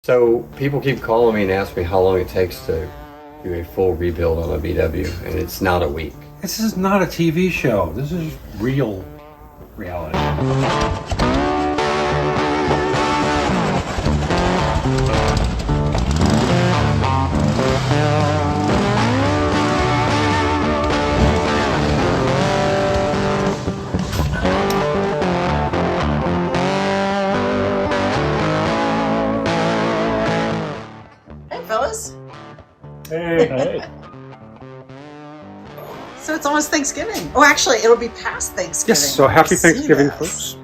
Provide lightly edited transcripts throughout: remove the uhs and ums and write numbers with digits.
So people keep calling me and asking me how long it takes to do a full rebuild on a VW, and it's not a week. This is not a TV show. This is real reality. Hey. So it's almost Thanksgiving. Oh, actually, it'll be past Thanksgiving. Yes, so happy Thanksgiving, folks.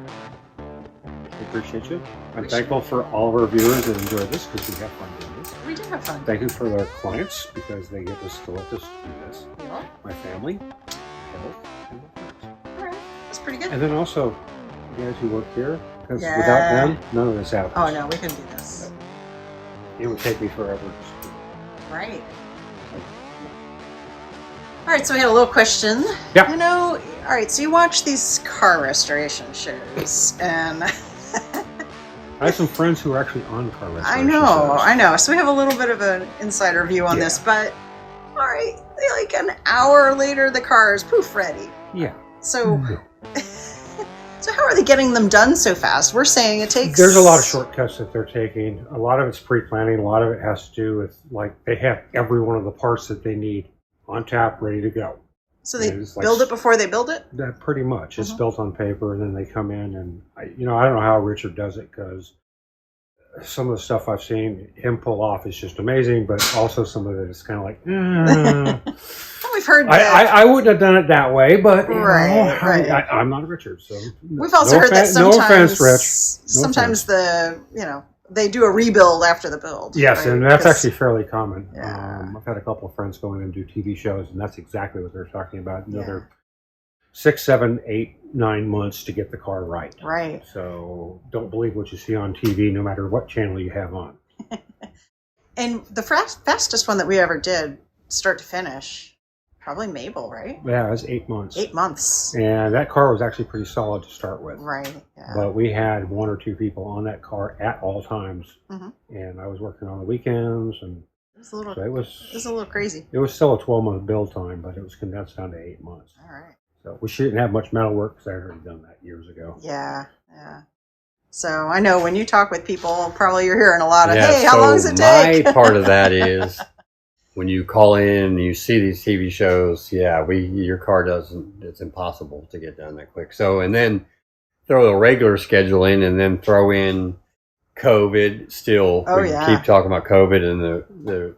We appreciate you. I'm thankful for all of our viewers that enjoy this because we have fun doing this. We do have fun. Thank you for our clients because they get us to let us do this. Yeah. My family, health, and my friends. All right, that's pretty good. And then also, you guys who work here, because Yeah. without them, none of this happens. Oh, no, we couldn't do this. It would take me forever. Right. All right, so we had a little question. Yeah. You know, all right, so you watch these car restoration shows, and I have some friends who are actually on car restoration I know. So we have a little bit of an insider view on this, but all right, like an hour later, the car is poof ready. Yeah. So, so how are they getting them done so fast? We're saying it takes. There's a lot of shortcuts that they're taking. A lot of it's pre-planning. A lot of it has to do with, like, they have every one of the parts that they need on tap, ready to go. So they build it before they build it? That pretty much. It's built on paper, and then they come in, and I don't know how Richard does it, because some of the stuff I've seen him pull off is just amazing, but also some of it is kind of like, Well, we've heard that. I wouldn't have done it that way, but Right. I'm not Richard, so we've also heard that sometimes, no offense, Rich. Sometimes they do a rebuild after the build. Yes, right? and that's actually fairly common. Yeah. I've had a couple of friends go in and do TV shows, and that's exactly what they're talking about. Another 6, 7, 8, 9 months to get the car right. Right. So don't believe what you see on TV, no matter what channel you have on. And the fastest one that we ever did, start to finish, probably Mabel, right? Yeah, it was 8 months. 8 months. And that car was actually pretty solid to start with. Right. Yeah. But we had 1 or 2 people on that car at all times, and I was working on the weekends, and it was a little. so it was a little crazy. It was still a 12-month build time, but it was condensed down to 8 months. All right. So we didn't have much metal work because I had already done that years ago. Yeah. So I know when you talk with people, probably you're hearing a lot of, hey, how long does it take? My part of that is when you call in and you see these TV shows, your car it's impossible to get done that quick. So, and then throw a regular schedule in and then throw in COVID still. Keep talking about COVID and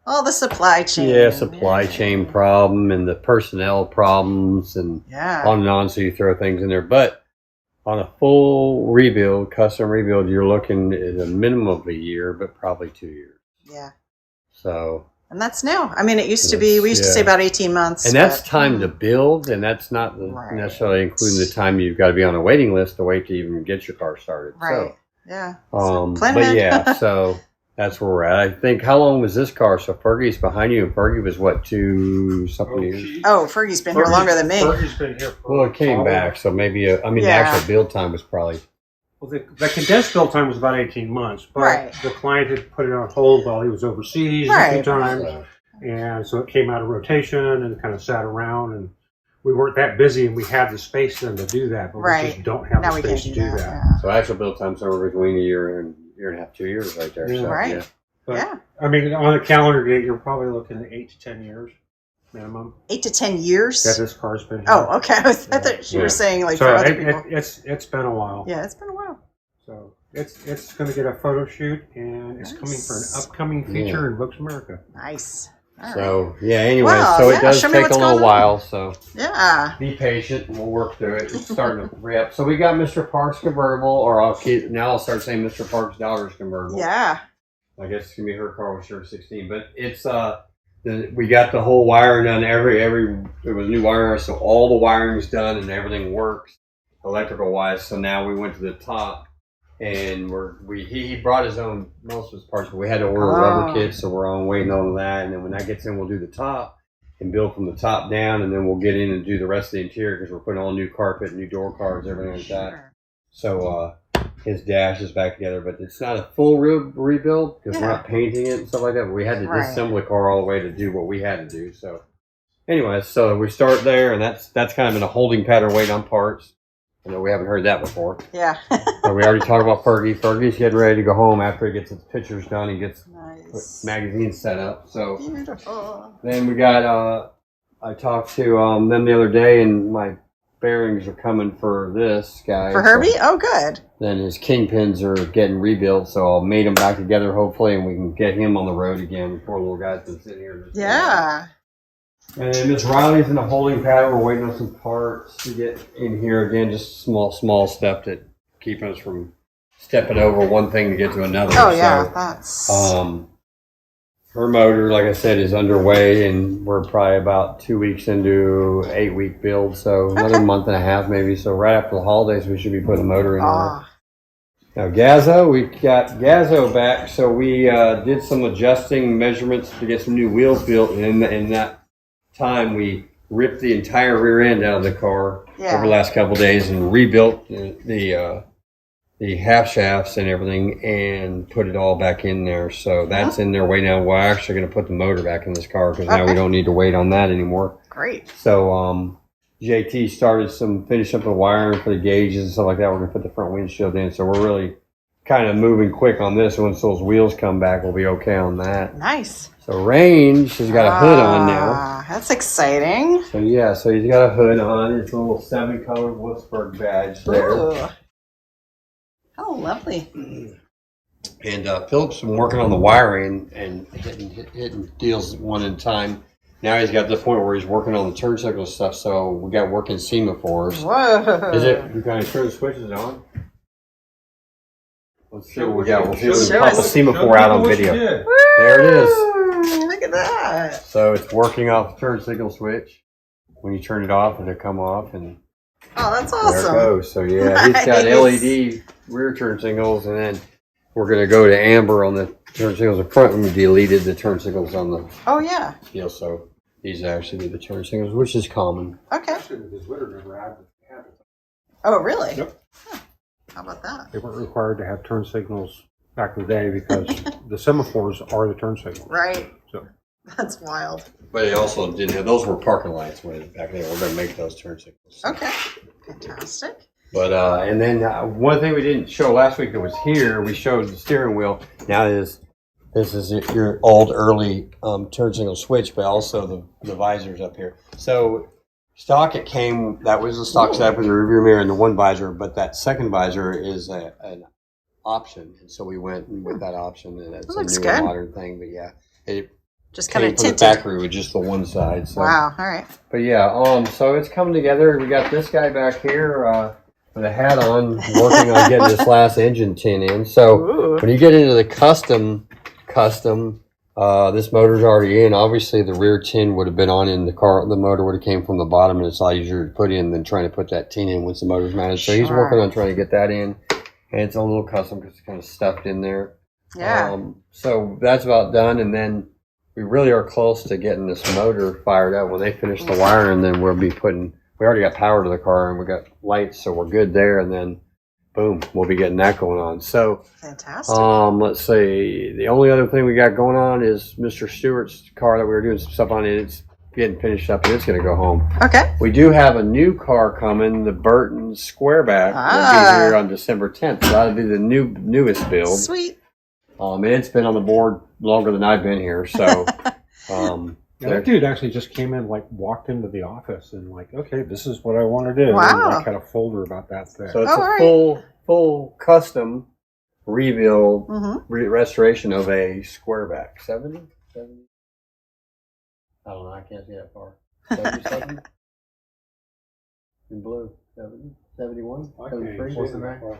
all the supply chain. Yeah, supply chain problem and the personnel problems and on and on. So you throw things in there. But on a full rebuild, custom rebuild, you're looking at a minimum of a year, but probably 2 years. Yeah. So. And that's new. I mean, it used to be, we used to say about 18 months. And that's time to build, and that's not necessarily including the time you've got to be on a waiting list to wait to even get your car started. Right. So, so that's where we're at. I think, how long was this car? So Fergie's behind you, and Fergie was what, 2 something years? Oh, Fergie's been here longer than me. Fergie's been here for it came back, so maybe, the actual build time was probably... Well, the condensed build time was about 18 months, but the client had put it on hold while he was overseas a few times, and so it came out of rotation and kind of sat around, and we weren't that busy, and we had the space then to do that, but we just don't have the space to do that. Yeah. So actual build time somewhere between a year and a half, 2 years right there. Yeah. So, But, I mean, on a calendar date, you're probably looking at 8 to 10 years. Minimum. 8 to 10 years? That this car's been here. Oh, okay. I thought you were saying like for other people. It's been a while. Yeah, it's been a while. So it's going to get a photo shoot, and it's coming for an upcoming feature in Books America. Nice. Anyway, so it does take a little while, so be patient, and we'll work through it. It's starting to re-up. So we got Mr. Parks convertible, or I'll start saying Mr. Parks' daughter's convertible. Yeah. I guess it's going to be her car when she's 16, but it's we got the whole wiring done. There was new wiring, so all the wiring's done and everything works electrical wise. So now we went to the top, and he brought his own most of his parts, but we had to order rubber kits, so we're waiting on that. And then when that gets in, we'll do the top and build from the top down, and then we'll get in and do the rest of the interior because we're putting all new carpet, new door cards, everything like that. So his dash is back together, but it's not a full rebuild because we're not painting it and stuff like that. But we had to disassemble the car all the way to do what we had to do. So anyway, so we start there, and that's kind of in a holding pattern waiting on parts. I know we haven't heard that before. Yeah. We already talked about Fergie. Fergie's getting ready to go home after he gets his pictures done. He gets magazines set up. So beautiful. Then we got, I talked to them the other day, and my bearings are coming for this guy. For Herbie? Oh, good. Then his kingpins are getting rebuilt, so I'll mate them back together, hopefully, and we can get him on the road again. Poor little guy's been sitting here. Yeah. And Miss Riley's in a holding pattern. We're waiting on some parts to get in here again. Just small stuff that keep us from stepping over one thing to get to another. Oh yeah, so, that's. Her motor, like I said, is underway, and we're probably about 2 weeks into 8-week build. So another month and a half maybe. So right after the holidays, we should be putting the motor in there. Now Gazzo, we got Gazzo back. So we did some adjusting measurements to get some new wheels built, and in that time we ripped the entire rear end out of the car over the last couple of days and rebuilt the half shafts and everything and put it all back in there. So that's in there waiting now. We're actually going to put the motor back in this car because now we don't need to wait on that anymore. Great. So JT started finish up the wiring for the gauges and stuff like that. We're going to put the front windshield in. So we're really kind of moving quick on this. Once those wheels come back, we'll be okay on that. Nice. So Range has got a hood on now. That's exciting. So yeah, so he's got a hood on. It's a little 7-color Wolfsburg badge there. Ooh. Oh, lovely. And Philip's been working on the wiring and hitting deals one at a time. Now he's got to the point where he's working on the turntable stuff, so we got working semaphores. Whoa. Is it? You kind of turn the switches on? Let's see what we got. We'll see if we can pop a semaphore out on video. There it is. Look at that. So it's working off the turn signal switch. When you turn it off, it'll come off, and oh, that's awesome. There it goes. So yeah, he's got LED rear turn signals, and then we're going to go to amber on the turn signals in front, and we deleted the turn signals on the deal. So these actually the turn signals, which is common. Okay. Oh, really? Yep. Huh. How about that? They weren't required to have turn signals back in the day because the semaphores are the turn signals. Right. So that's wild. But it also didn't have, those were parking lights when back then. We're going to make those turn signals. Okay. Fantastic. But, and then one thing we didn't show last week that was here, we showed the steering wheel. Now this is your old early turn signal switch, but also the visors up here. So stock it came, that was the stock setup with the rear mirror and the one visor, but that second visor is an option. And so we went with that option, and it's a new modern thing. But yeah, it just kind of tinted. The factory with just the one side. So. Wow, all right. But yeah, so it's coming together. We got this guy back here with a hat on, working on getting this last engine tin in. So when you get into the custom, this motor's already in. Obviously, the rear tin would have been on in the car. The motor would have came from the bottom, and it's a lot easier to put in than trying to put that tin in once the motor's mounted. So he's working on trying to get that in, and it's a little custom because it's kind of stuffed in there. Yeah. So that's about done, and then we really are close to getting this motor fired up. When they finish the wiring, then we'll be putting. We already got power to the car, and we got lights, so we're good there. And then, boom, we'll be getting that going on. So, fantastic. Let's see. The only other thing we got going on is Mr. Stewart's car that we were doing some stuff on. It's getting finished up, and it's going to go home. Okay. We do have a new car coming, the Burton Squareback. Will be here on December 10th. So that'll be the newest build. Sweet. And it's been on the board longer than I've been here. So, yeah, that dude actually just came in, walked into the office and okay, this is what I want to do. Wow. And had a folder about that thing. So it's a full custom rebuild, restoration of a Squareback. 70? I don't know. I can't see that far. 77? In blue. 70? 71? 73? What's the name?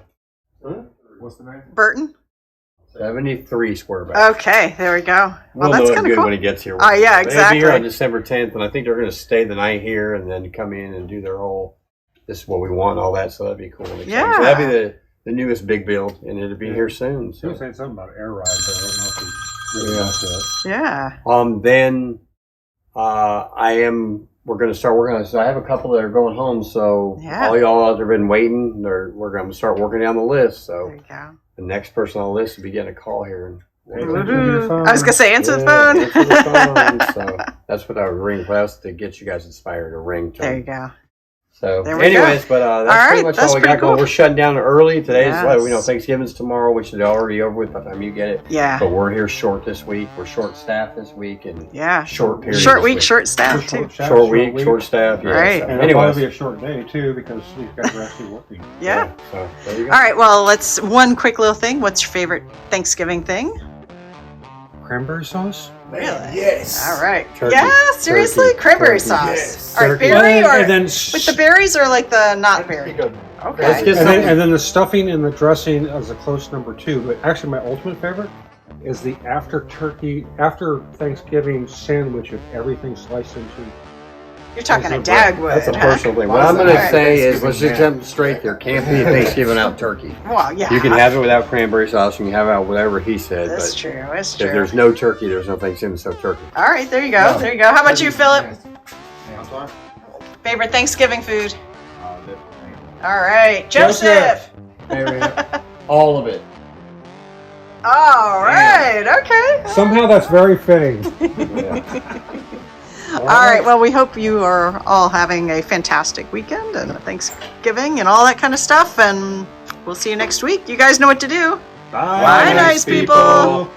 Huh? What's the name? Burton? 73 Squareback. Okay, there we go. Well, that's kind of cool when it gets here. Oh, yeah, exactly. They'll be here on December 10th, and I think they're going to stay the night here and then come in and do their whole, this is what we want, all that, so that'd be cool. Yeah. So that'd be the newest big build, and it'll be here soon. So. He was saying something about air ride, but I don't know if he really wants that. Yeah. Then I am we're going to start working on it. So I have a couple that are going home. So Yeah. all y'all out there been waiting, we're going to start working down the list. So There you go. the next person on the list will be getting a call here. And Hey, thank you for your phone. I was gonna say answer the phone. Answer the phone. So that's what I would ring for us to get you guys inspired to ring to. There you go. So, There we anyways, but that's All pretty right, much that's all we pretty got going. cool. We're shutting down early. Today's Yes. Thanksgiving's tomorrow, which is already over with by the time you get it. Yeah. But we're here short this week. We're short staffed this week and Yeah. short period. Short this week, short staff too. Short week, short staff. Yeah, Right. So, And it'll probably anyways, be a short day too because these guys are actually working. Yeah. So there you go. All right. Well, let's one quick little thing. What's your favorite Thanksgiving thing? Cranberry sauce? Really? Yes. All right. Turkey. Yeah. Seriously, Turkey. cranberry Turkey. sauce. Yes. All right, Turkey. berry or and then with the berries or like the not berry? Let's Okay. get and some. then the stuffing and the dressing is a close number 2. But actually, my ultimate favorite is the after Thanksgiving sandwich of everything sliced into. You're talking a That's a- Dagwood. That's a huh? personal thing. What I'm going to Alright. say is, let's just jump straight there. Can't be a Thanksgiving out turkey. Well, yeah. You can have it without cranberry sauce, and you have it out whatever he said. That's But true. That's if true. there's no turkey, there's no Thanksgiving, so turkey. All right. There you go. There you go. How about you, Philip? I'm sorry? Favorite Thanksgiving food? Different. All right, Joseph. All of it. All right. Okay. Somehow that's very fitting. Yeah. All right. Well, we hope you are all having a fantastic weekend and Thanksgiving and all that kind of stuff. And we'll see you next week. You guys know what to do. Bye, Bye, nice people.